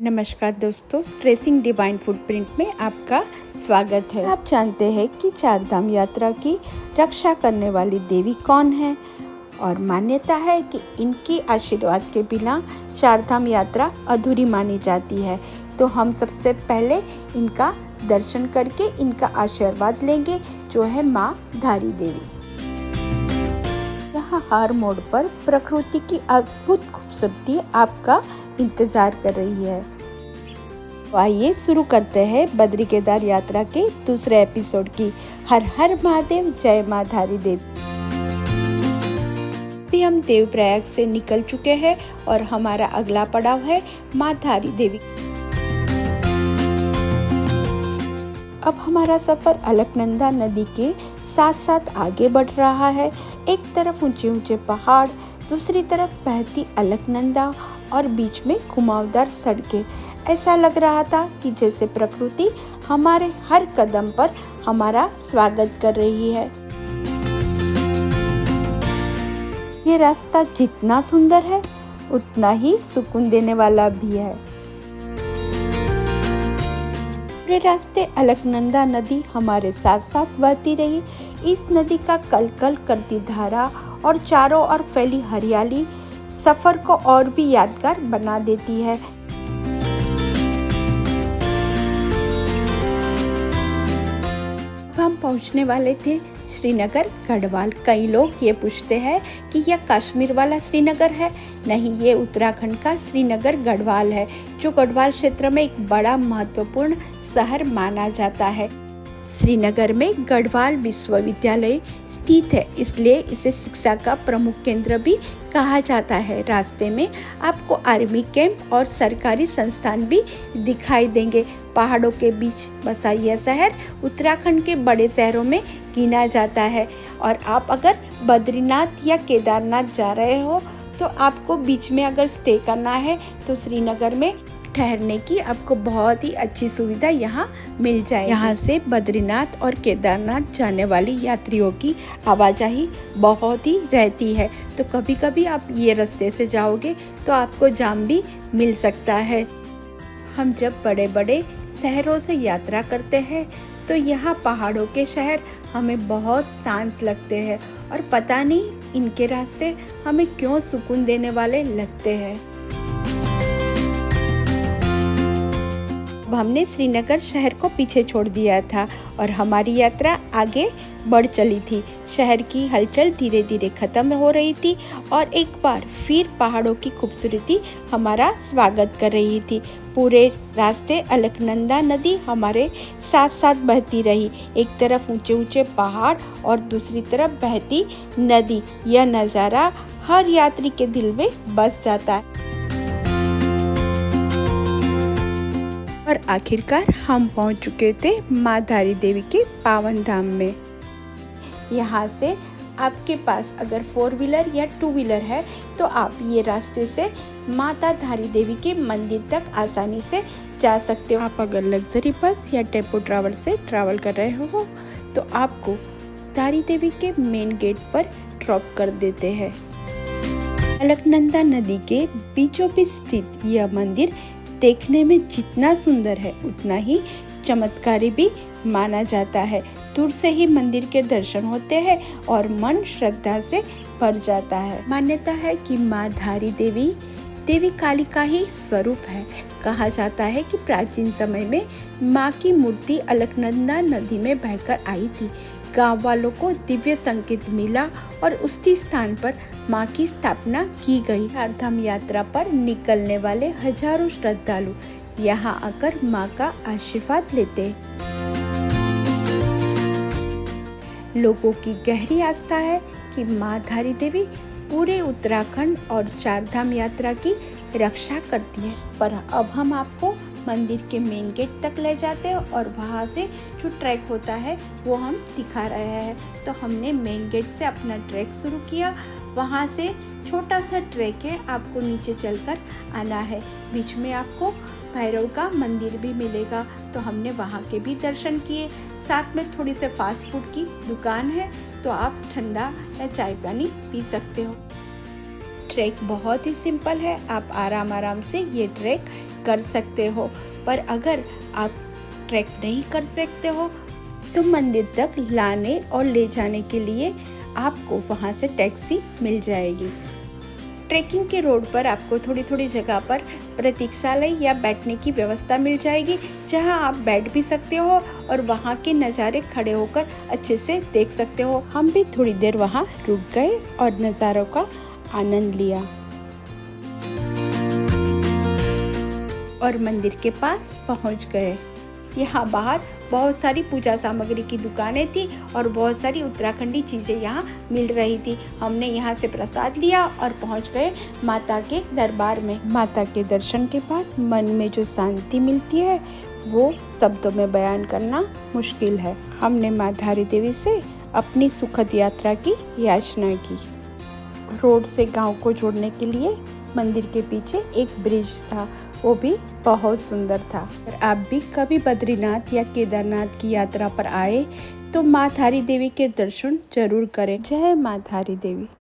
नमस्कार दोस्तों, tracing divine footprint में आपका स्वागत है। आप जानते हैं कि चार धाम यात्रा की रक्षा करने वाली देवी कौन है और मान्यता है कि इनकी आशीर्वाद के बिना चार धाम यात्रा अधूरी मानी जाती है। तो हम सबसे पहले इनका दर्शन करके इनका आशीर्वाद लेंगे, जो है माँ धारी देवी। यहाँ हर मोड़ पर प्रकृति की अद्भुत खूबसूरती आपका इंतजार कर रही है। तो आइए शुरू करते हैं बद्री केदार यात्रा के दूसरे एपिसोड की। हर हर महादेव, जय माँ धारी देवी। अभी हम देवप्रयाग से निकल चुके हैं और हमारा अगला पड़ाव है माँ धारी देवी। अब हमारा सफर अलकनंदा नदी के साथ साथ आगे बढ़ रहा है। एक तरफ ऊंचे ऊंचे पहाड़, दूसरी तरफ बहती अलकनंदा और बीच में घुमावदार सड़कें। ऐसा लग रहा था कि जैसे प्रकृति हमारे हर कदम पर हमारा स्वागत कर रही है। ये रास्ता जितना सुंदर है उतना ही सुकून देने वाला भी है। पूरे रास्ते अलकनंदा नदी हमारे साथ साथ बहती रही। इस नदी का कलकल करती धारा और चारों ओर फैली हरियाली सफर को और भी यादगार बना देती है। हम पहुंचने वाले थे श्रीनगर गढ़वाल। कई लोग ये पूछते हैं कि यह कश्मीर वाला श्रीनगर है। नहीं, ये उत्तराखंड का श्रीनगर गढ़वाल है, जो गढ़वाल क्षेत्र में एक बड़ा महत्वपूर्ण शहर माना जाता है। श्रीनगर में गढ़वाल विश्वविद्यालय स्थित है, इसलिए इसे शिक्षा का प्रमुख केंद्र भी कहा जाता है। रास्ते में आपको आर्मी कैंप और सरकारी संस्थान भी दिखाई देंगे। पहाड़ों के बीच बसा यह शहर उत्तराखंड के बड़े शहरों में गिना जाता है। और आप अगर बद्रीनाथ या केदारनाथ जा रहे हो तो आपको बीच में अगर स्टे करना है तो श्रीनगर में ठहरने की आपको बहुत ही अच्छी सुविधा यहाँ मिल जाए। यहाँ से बद्रीनाथ और केदारनाथ जाने वाली यात्रियों की आवाजाही बहुत ही रहती है, तो कभी कभी आप ये रास्ते से जाओगे तो आपको जाम भी मिल सकता है। हम जब बड़े बड़े शहरों से यात्रा करते हैं तो यहाँ पहाड़ों के शहर हमें बहुत शांत लगते हैं और पता नहीं इनके रास्ते हमें क्यों सुकून देने वाले लगते हैं। हमने श्रीनगर शहर को पीछे छोड़ दिया था और हमारी यात्रा आगे बढ़ चली थी। शहर की हलचल धीरे धीरे खत्म हो रही थी और एक बार फिर पहाड़ों की खूबसूरती हमारा स्वागत कर रही थी। पूरे रास्ते अलकनंदा नदी हमारे साथ साथ बहती रही। एक तरफ ऊंचे ऊंचे पहाड़ और दूसरी तरफ बहती नदी। यह नज़ारा हर यात्री के दिल में बस जाता है। और आखिरकार हम पहुंच चुके थे माँ धारी देवी के पावन धाम में। यहाँ से आपके पास अगर 4 व्हीलर या 2 व्हीलर है तो आप ये रास्ते से माता धारी देवी के मंदिर तक आसानी से जा सकते हो। आप अगर लग्जरी बस या टेम्पो ट्रैवल से ट्रैवल कर रहे हो तो आपको धारी देवी के मेन गेट पर ड्रॉप कर देते हैं। अलकनंदा नदी के बीचों बीच स्थित यह मंदिर देखने में जितना सुंदर है उतना ही चमत्कारी भी माना जाता है। दूर से ही मंदिर के दर्शन होते हैं और मन श्रद्धा से भर जाता है। मान्यता है कि माँ धारी देवी देवी काली का ही स्वरूप है। कहा जाता है कि प्राचीन समय में माँ की मूर्ति अलकनंदा नदी में बहकर आई थी। गांव वालों को दिव्य संकेत मिला और उसी स्थान पर माँ की स्थापना की गई। चारधाम यात्रा पर निकलने वाले हजारों श्रद्धालु यहाँ आकर माँ का आशीर्वाद लेते। लोगों की गहरी आस्था है कि माँ धारी देवी पूरे उत्तराखंड और चारधाम यात्रा की रक्षा करती है। पर अब हम आपको मंदिर के मेन गेट तक ले जाते हैं और वहाँ से जो ट्रैक होता है वो हम दिखा रहे हैं। तो हमने मेन गेट से अपना ट्रैक शुरू किया। वहाँ से छोटा सा ट्रैक है, आपको नीचे चलकर आना है। बीच में आपको भैरव का मंदिर भी मिलेगा, तो हमने वहाँ के भी दर्शन किए। साथ में थोड़ी से फास्ट फूड की दुकान है, तो आप ठंडा या चाय पानी पी सकते हो। ट्रैक बहुत ही सिंपल है, आप आराम से ये ट्रैक कर सकते हो। पर अगर आप ट्रैक नहीं कर सकते हो तो मंदिर तक लाने और ले जाने के लिए आपको वहाँ से टैक्सी मिल जाएगी। ट्रैकिंग के रोड पर आपको थोड़ी थोड़ी जगह पर प्रतीक्षालय या बैठने की व्यवस्था मिल जाएगी, जहां आप बैठ भी सकते हो और वहां के नज़ारे खड़े होकर अच्छे से देख सकते हो। हम भी थोड़ी देर वहां रुक गए और नज़ारों का आनंद लिया और मंदिर के पास पहुंच गए। यहाँ बाहर बहुत सारी पूजा सामग्री की दुकानें थी और बहुत सारी उत्तराखंडी चीज़ें यहाँ मिल रही थी। हमने यहाँ से प्रसाद लिया और पहुँच गए माता के दरबार में। माता के दर्शन के बाद मन में जो शांति मिलती है वो शब्दों में बयान करना मुश्किल है। हमने माँ धारी देवी से अपनी सुखद यात्रा की याचना की। रोड से गांव को जोड़ने के लिए मंदिर के पीछे एक ब्रिज था, वो भी बहुत सुंदर था। और आप भी कभी बद्रीनाथ या केदारनाथ की यात्रा पर आए तो माँ धारी देवी के दर्शन जरूर करें। जय माँ धारी देवी।